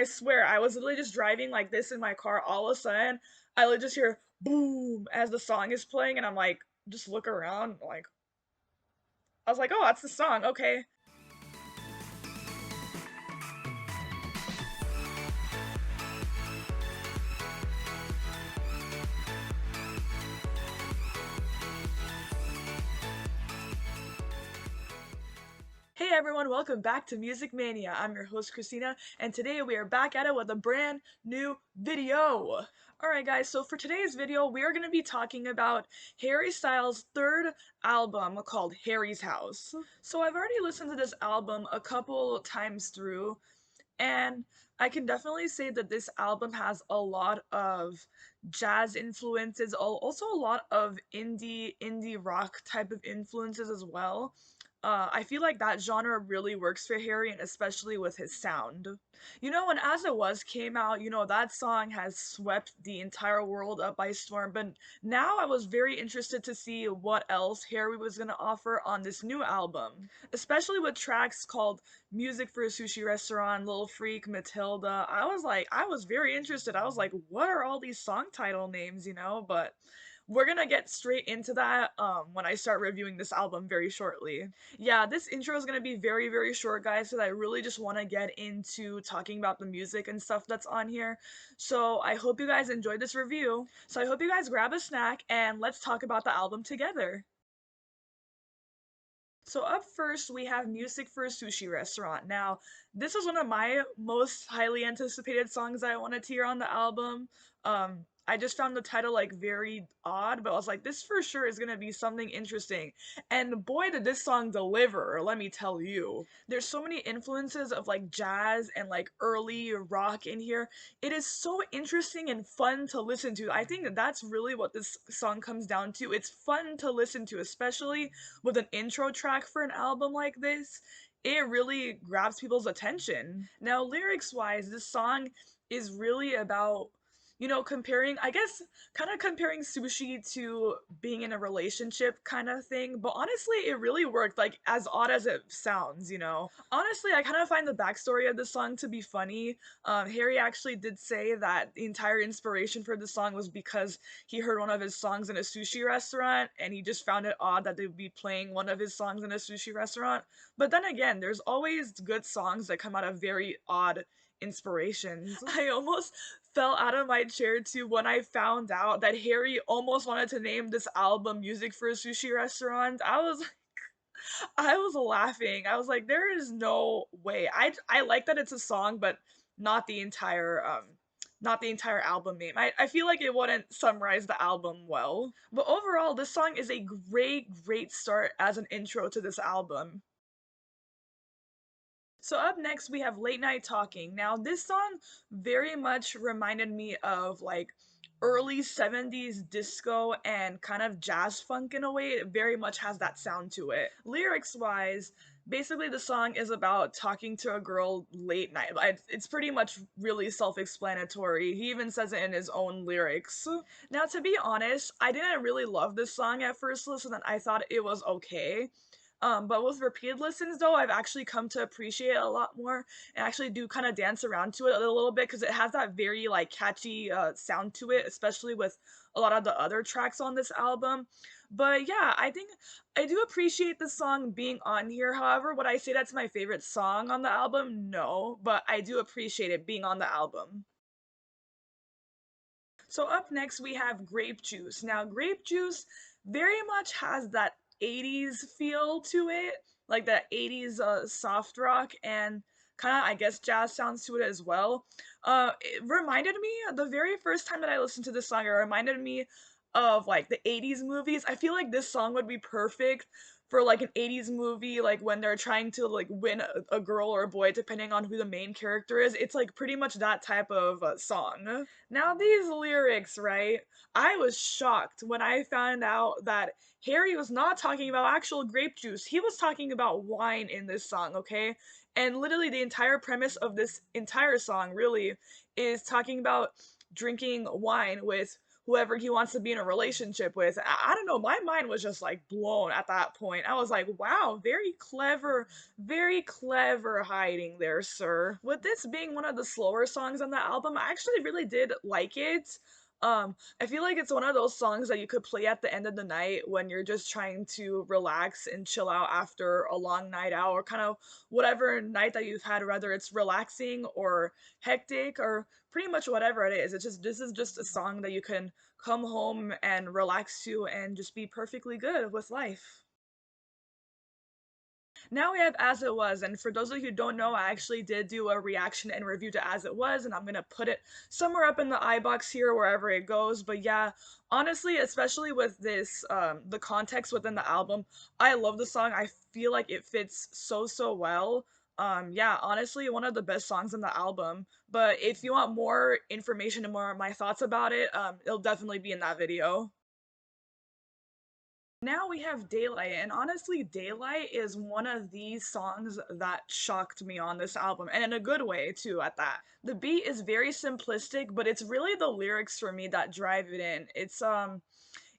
I swear, I was literally just driving like this in my car. All of a sudden, I literally just hear boom as the song is playing, and I'm like, just look around. Like, I was like, oh, that's the song. Okay. Hey everyone, welcome back to Music Mania. I'm your host Christina, and today we are back at it with a brand new video. Alright guys, so for today's video, we are going to be talking about Harry Styles' third album called Harry's House. So I've already listened to this album a couple times through, and I can definitely say that this album has a lot of jazz influences, also a lot of indie rock type of influences as well. I feel like that genre really works for Harry, and especially with his sound. When As It Was came out, that song has swept the entire world up by storm. But now I was very interested to see what else Harry was going to offer on this new album, especially with tracks called Music for a Sushi Restaurant, Little Freak, Matilda. I was very interested. I was like, what are all these song title names? But we're gonna get straight into that when I start reviewing this album very shortly. Yeah, this intro is gonna be very, very short, guys, because I really just want to get into talking about the music and stuff that's on here. So I hope you guys enjoyed this review. So I hope you guys grab a snack and let's talk about the album together. So up first, we have Music for a Sushi Restaurant. Now, this is one of my most highly anticipated songs I wanted to hear on the album. I just found the title like very odd, but I was like, this for sure is gonna be something interesting. And boy, did this song deliver, let me tell you. There's so many influences of like jazz and like early rock in here. It is so interesting and fun to listen to. I think that that's really what this song comes down to. It's fun to listen to, especially with an intro track for an album like this. It really grabs people's attention. Now, lyrics wise, this song is really about comparing, I guess, kind of comparing sushi to being in a relationship kind of thing. But honestly, it really worked, like, as odd as it sounds. Honestly, I kind of find the backstory of the song to be funny. Harry actually did say that the entire inspiration for the song was because he heard one of his songs in a sushi restaurant and he just found it odd that they would be playing one of his songs in a sushi restaurant. But then again, there's always good songs that come out of very odd inspirations. I almost fell out of my chair too when I found out that Harry almost wanted to name this album Music for a Sushi Restaurant. I was laughing. I was like, there is no way. I like that it's a song, but not the entire album name. I feel like it wouldn't summarize the album well. But overall, this song is a great start as an intro to this album. So up next we have Late Night Talking. Now this song very much reminded me of like early 70s disco and kind of jazz funk in a way. It very much has that sound to it. Lyrics wise, basically the song is about talking to a girl late night. It's pretty much really self-explanatory. He even says it in his own lyrics. Now to be honest, I didn't really love this song at first listen, and I thought it was okay. But with repeated listens though, I've actually come to appreciate it a lot more and actually do kind of dance around to it a little bit because it has that very like catchy sound to it, especially with a lot of the other tracks on this album. But yeah, I think I do appreciate the song being on here. However, would I say that's my favorite song on the album? No, but I do appreciate it being on the album. So up next we have Grape Juice. Now Grape Juice very much has that 80s feel to it, like that 80s soft rock and kind of I guess jazz sounds to it as well. It reminded me the very first time that I listened to this song, it reminded me of like the 80s movies. I feel like this song would be perfect for like an 80s movie, like when they're trying to like win a girl or a boy depending on who the main character is. It's like pretty much that type of song. Now these lyrics, right? I was shocked when I found out that Harry was not talking about actual grape juice. He was talking about wine in this song, okay? And literally the entire premise of this entire song really is talking about drinking wine with whoever he wants to be in a relationship with. I don't know, my mind was just like blown at that point. I was like, wow, very clever hiding there, sir. With this being one of the slower songs on the album, I actually really did like it. I feel like it's one of those songs that you could play at the end of the night when you're just trying to relax and chill out after a long night out, or kind of whatever night that you've had, whether it's relaxing or hectic or pretty much whatever it is. It's just, this is just a song that you can come home and relax to and just be perfectly good with life. Now we have As It Was, and for those of you who don't know, I actually did do a reaction and review to As It Was, and I'm gonna put it somewhere up in the iBox here, wherever it goes. But yeah, honestly, especially with this, the context within the album, I love the song. I feel like it fits so well. Yeah, honestly, one of the best songs in the album. But if you want more information and more of my thoughts about it, it'll definitely be in that video. Now we have Daylight, and honestly, Daylight is one of these songs that shocked me on this album, and in a good way too at that. The beat is very simplistic, but it's really the lyrics for me that drive it in.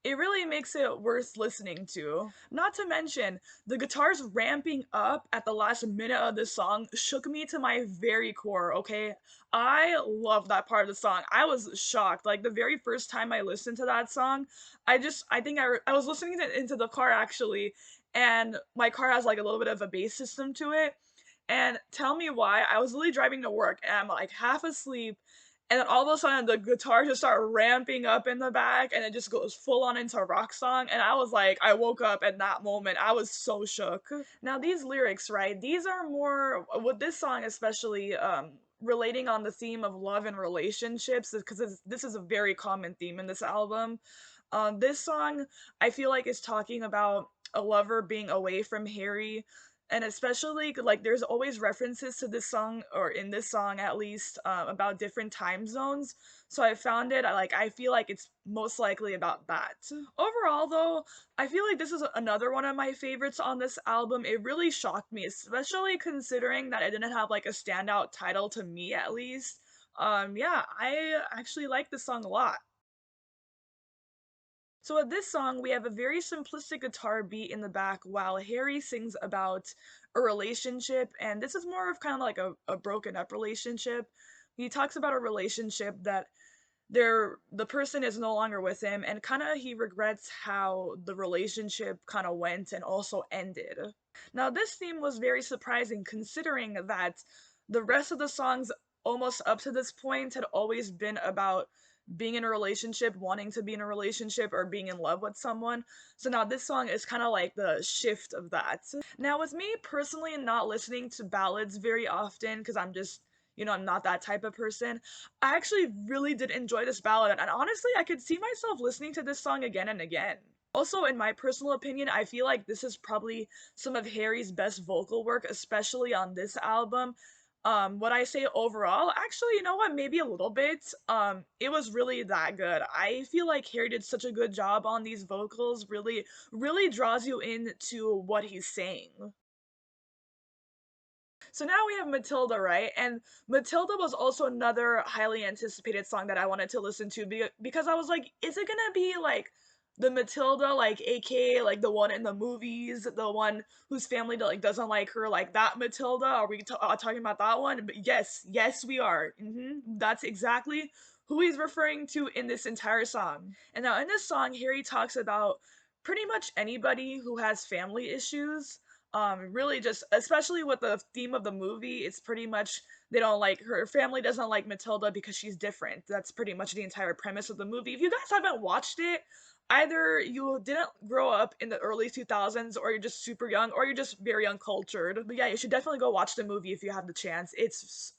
It really makes it worth listening to. Not to mention, the guitars ramping up at the last minute of the song shook me to my very core, okay? I love that part of the song. I was shocked. Like, the very first time I listened to that song, I think I was listening to it into the car actually, and my car has like a little bit of a bass system to it. And tell me why, I was literally driving to work and I'm like half asleep, and then all of a sudden the guitar just start ramping up in the back and it just goes full on into a rock song, and I was like, I woke up at that moment. I was so shook. Now these lyrics, right? These are more with this song especially relating on the theme of love and relationships, because this is a very common theme in this album. This song I feel like is talking about a lover being away from Harry, and especially like there's always references to this song, or in this song at least, about different time zones. So I found it, I feel like it's most likely about that. Overall though, I feel like this is another one of my favorites on this album. It really shocked me, especially considering that I didn't have like a standout title to me at least. Yeah, I actually like this song a lot. So with this song, we have a very simplistic guitar beat in the back while Harry sings about a relationship, and this is more of kind of like a broken up relationship. He talks about a relationship that the person is no longer with him, and kind of he regrets how the relationship kind of went and also ended. Now this theme was very surprising considering that the rest of the songs almost up to this point had always been about being in a relationship, wanting to be in a relationship, or being in love with someone. So now this song is kind of like the shift of that. Now with me personally not listening to ballads very often because I'm just, I'm not that type of person. I actually really did enjoy this ballad, and honestly, I could see myself listening to this song again and again. Also, in my personal opinion, I feel like this is probably some of Harry's best vocal work, especially on this album. What I say overall, actually, you know what, maybe a little bit. It was really that good. I feel like Harry did such a good job on these vocals, really draws you into what he's saying. So now we have Matilda, right? And Matilda was also another highly anticipated song that I wanted to listen to because I was like, is it gonna be like the Matilda, like aka like the one in the movies, the one whose family like doesn't like her, like that Matilda? Are we talking about that one? But yes, we are. That's exactly who he's referring to in this entire song. And now in this song, Harry talks about pretty much anybody who has family issues. Really just, especially with the theme of the movie, it's pretty much they don't like her family doesn't like Matilda because she's different. That's pretty much the entire premise of the movie. If you guys haven't watched it, either you didn't grow up in the early 2000s, or you're just super young, or you're just very uncultured. But yeah, you should definitely go watch the movie if you have the chance. It's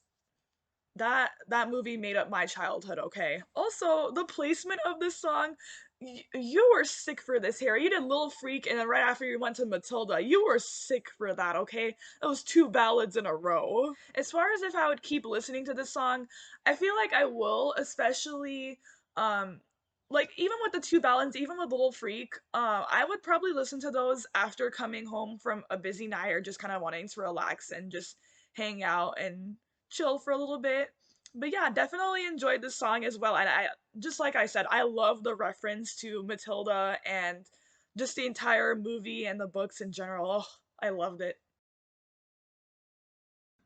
that movie made up my childhood, okay? Also, the placement of this song, you were sick for this, Harry. You did Little Freak, and then right after you went to Matilda. You were sick for that, okay? Those two ballads in a row. As far as if I would keep listening to this song, I feel like I will, especially, um, like even with the two ballads, even with Little Freak, I would probably listen to those after coming home from a busy night or just kind of wanting to relax and just hang out and chill for a little bit. But yeah, definitely enjoyed this song as well. And I just like I said, I love the reference to Matilda and just the entire movie and the books in general. Oh, I loved it.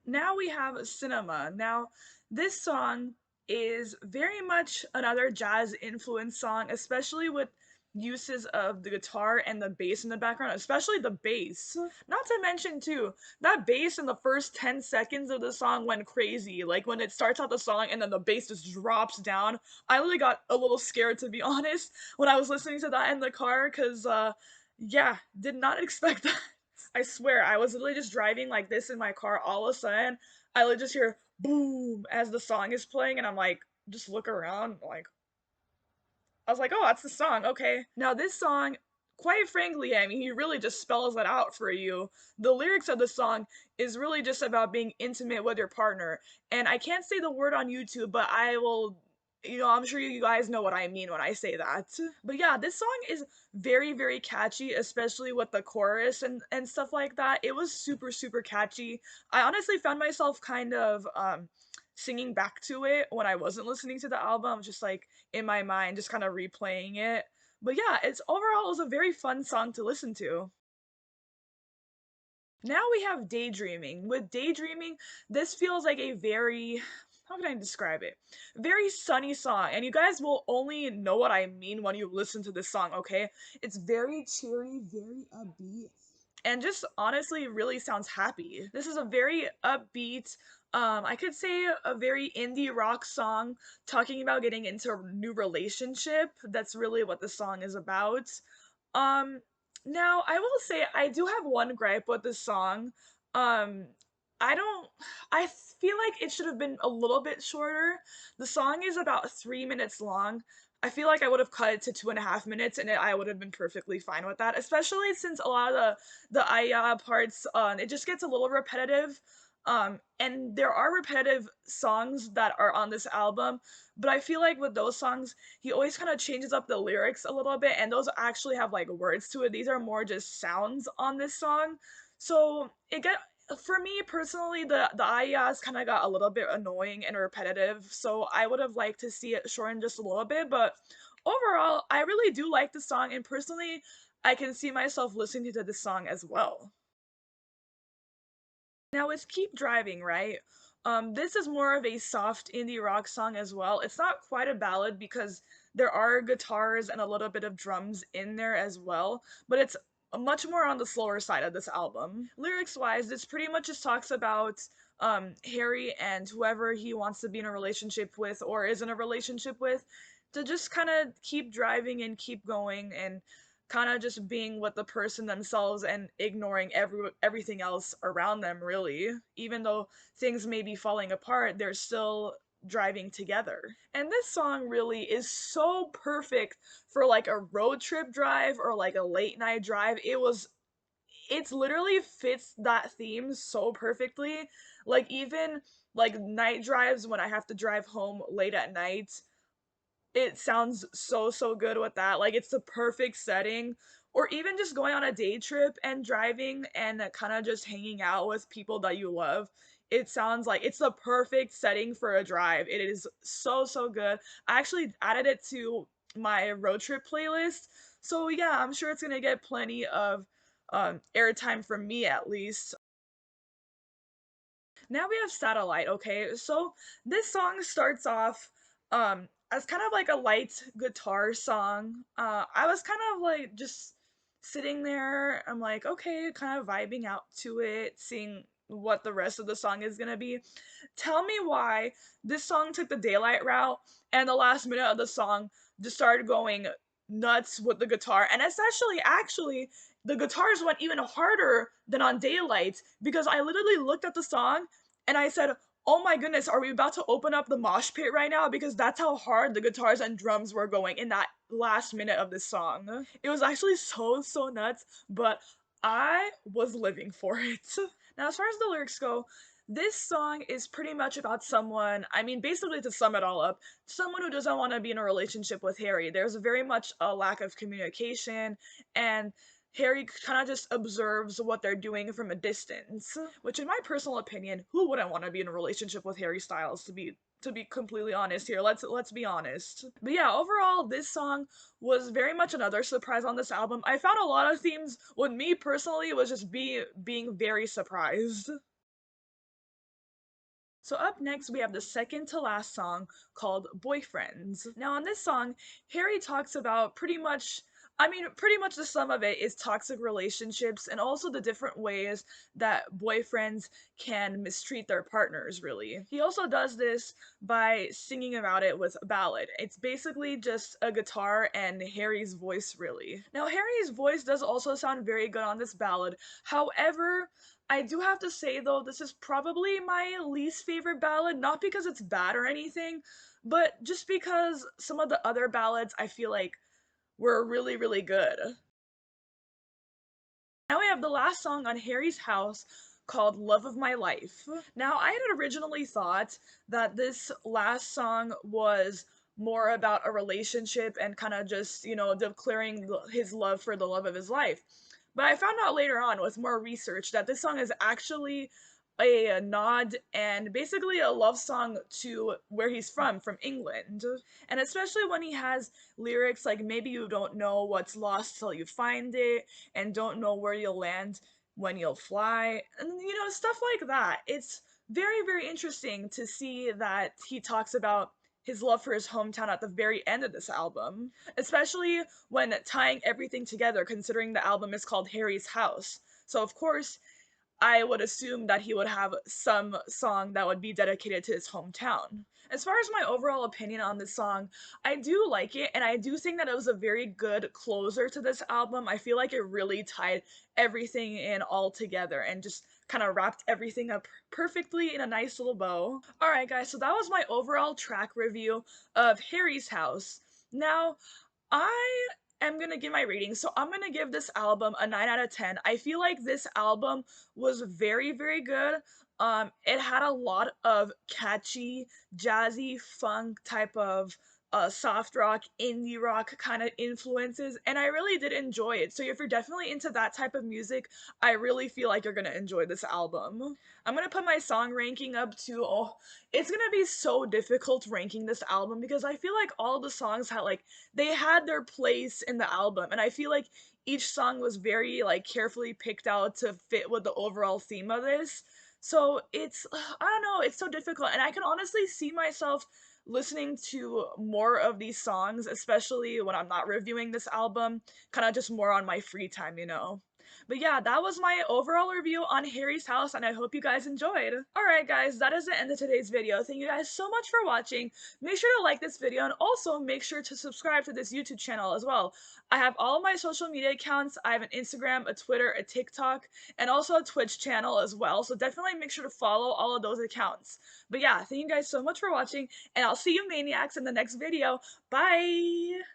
Now we have Cinema. Now, this song is very much another jazz influenced song, especially with uses of the guitar and the bass in the background, especially the bass. Not to mention, too, that bass in the first 10 seconds of the song went crazy. Like when it starts out the song and then the bass just drops down. I really got a little scared, to be honest, when I was listening to that in the car, because, yeah, did not expect that. I swear, I was literally just driving like this in my car. All of a sudden, I literally just hear boom as the song is playing, and I'm like, just look around, like, I was like, oh, that's the song. Okay. Now, this song, quite frankly, I mean, he really just spells it out for you. The lyrics of the song is really just about being intimate with your partner. And I can't say the word on YouTube, but I will. I'm sure you guys know what I mean when I say that. But yeah, this song is very, very catchy, especially with the chorus and stuff like that. It was super, super catchy. I honestly found myself kind of singing back to it when I wasn't listening to the album, just like in my mind, just kind of replaying it. But yeah, it's overall it was a very fun song to listen to. Now we have Daydreaming. With Daydreaming, this feels like a very, how can I describe it? Very sunny song. And you guys will only know what I mean when you listen to this song, okay? It's very cheery, very upbeat, and just honestly really sounds happy. This is a very upbeat, I could say a very indie rock song talking about getting into a new relationship. That's really what the song is about. Um, Now I will say I do have one gripe with this song. Um, I don't. I feel like it should have been a little bit shorter. The song is about 3 minutes long. I feel like I would have cut it to 2.5 minutes, and I would have been perfectly fine with that. Especially since a lot of the Aya parts, it just gets a little repetitive. And there are repetitive songs that are on this album, but I feel like with those songs, he always kind of changes up the lyrics a little bit, and those actually have like words to it. These are more just sounds on this song. So it get for me personally, the ayahs kind of got a little bit annoying and repetitive. So I would have liked to see it shortened just a little bit, but overall, I really do like the song, and personally, I can see myself listening to this song as well. Now it's Keep Driving, right? This is more of a soft indie rock song as well. It's not quite a ballad because there are guitars and a little bit of drums in there as well, but it's much more on the slower side of this album. Lyrics wise, this pretty much just talks about Harry and whoever he wants to be in a relationship with or is in a relationship with to just kind of keep driving and keep going and kind of just being with the person themselves and ignoring everything else around them, really. Even though things may be falling apart, they're still driving together. And this song really is so perfect for like a road trip drive or like a late night drive. It's literally fits that theme so perfectly. Like even like night drives when I have to drive home late at night, it sounds so, so good with that. Like it's the perfect setting. Or even just going on a day trip and driving and kind of just hanging out with people that you love. It sounds like it's the perfect setting for a drive. It is so, so good. I actually added it to my road trip playlist. So yeah, I'm sure it's gonna get plenty of airtime from me at least. Now we have Satellite, okay? So this song starts off as kind of like a light guitar song. I was kind of like just sitting there. I'm like, okay, kind of vibing out to it, seeing what the rest of the song is gonna be. Tell me why this song took the daylight route and the last minute of the song just started going nuts with the guitar. And especially, actually, the guitars went even harder than on daylight because I literally looked at the song and I said, oh my goodness, are we about to open up the mosh pit right now? Because that's how hard the guitars and drums were going in that last minute of this song. It was actually so, so nuts, but I was living for it. Now, as far as the lyrics go, this song is pretty much about someone, I mean, basically to sum it all up, someone who doesn't want to be in a relationship with Harry. There's very much a lack of communication, and Harry kind of just observes what they're doing from a distance. Which, in my personal opinion, who wouldn't want to be in a relationship with Harry Styles, to be completely honest here. Let's be honest. But yeah, overall this song was very much another surprise on this album. I found a lot of themes with me personally was just being very surprised. So up next we have the second to last song called Boyfriends. Now on this song, Harry talks about pretty much the sum of it is toxic relationships and also the different ways that boyfriends can mistreat their partners, really. He also does this by singing about it with a ballad. It's basically just a guitar and Harry's voice, really. Now, Harry's voice does also sound very good on this ballad. However, I do have to say though, this is probably my least favorite ballad, not because it's bad or anything, but just because some of the other ballads I feel like were really, really good. Now we have the last song on Harry's House called Love of My Life. Now, I had originally thought that this last song was more about a relationship and kind of just, declaring his love for the love of his life. But I found out later on with more research that this song is actually a nod and basically a love song to where he's from England. And especially when he has lyrics like maybe you don't know what's lost till you find it, and don't know where you'll land when you'll fly, and stuff like that. It's very, very interesting to see that he talks about his love for his hometown at the very end of this album, especially when tying everything together, considering the album is called Harry's House. So, of course, I would assume that he would have some song that would be dedicated to his hometown. As far as my overall opinion on this song, I do like it, and I do think that it was a very good closer to this album. I feel like it really tied everything in all together and just kind of wrapped everything up perfectly in a nice little bow. Alright guys, so that was my overall track review of Harry's House. Now, I am gonna give my rating. So I'm gonna give this album a 9 out of 10. I feel like this album was very, very good. It had a lot of catchy, jazzy, funk type of soft rock, indie rock kind of influences, and I really did enjoy it. So if you're definitely into that type of music, I really feel like you're gonna enjoy this album. I'm gonna put my song ranking up to, oh, it's gonna be so difficult ranking this album because I feel like all the songs had they had their place in the album, and I feel like each song was very carefully picked out to fit with the overall theme of this. So it's I don't know, it's so difficult, and I can honestly see myself listening to more of these songs, especially when I'm not reviewing this album, kind of just more on my free time. But yeah, that was my overall review on Harry's House, and I hope you guys enjoyed. Alright guys, that is the end of today's video. Thank you guys so much for watching. Make sure to like this video, and also make sure to subscribe to this YouTube channel as well. I have all of my social media accounts. I have an Instagram, a Twitter, a TikTok, and also a Twitch channel as well, so definitely make sure to follow all of those accounts. But yeah, thank you guys so much for watching, and I'll see you maniacs in the next video. Bye!